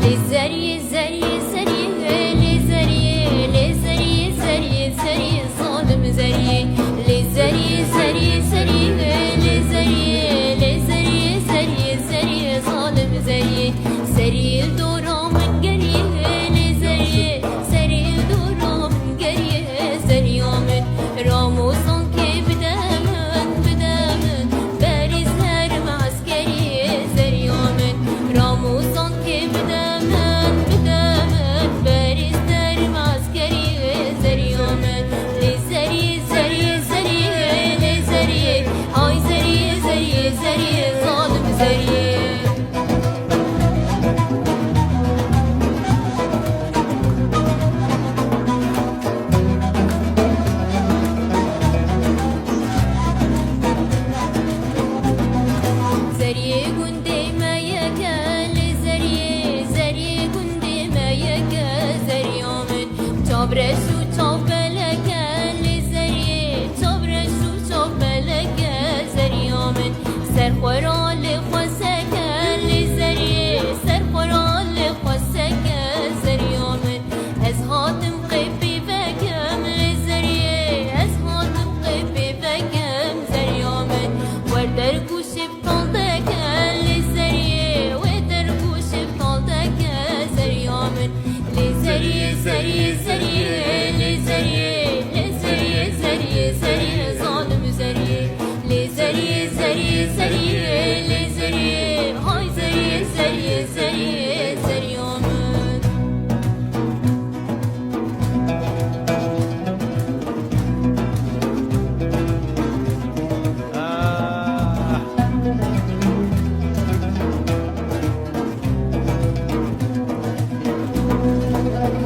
لزري زري زري لزري لزري زري زري ظالم زري لزري زري زري لزري لزري زري زري ظالم زري زري دورا من قري لزري زري دورا من قري زري من راموسان كي بدامن بدامن بارز هرم عسكري زري من راموسان كي بدامن بدامن بارز هرم عسكري زري من لزري زري زري لزري هاي زري زري زري ظالم زري زري قندي ما يكا لزري زري قندي ما يكا زري من تبرش وتبلك لزري تبرش وتبلك زري من سرخورا لخوسك لزري سرخورا لخوسك زري من أزهاتم قبي بكم لزري أزهاتم قبي بكم زري من وردركوش بطلتك لزري ودركوش بطلتك زري من لزري زري زري لزري لزري زري زري ظالم زري لزري زري زري لزري هاي زري زري زري زري من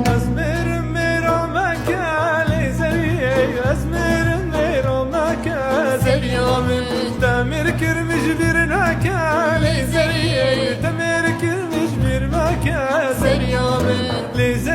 أزمر مرامك لزري أزمر مرامك زري من تمر كرمش برناك لزري تمر كرمش برماك زري من لزري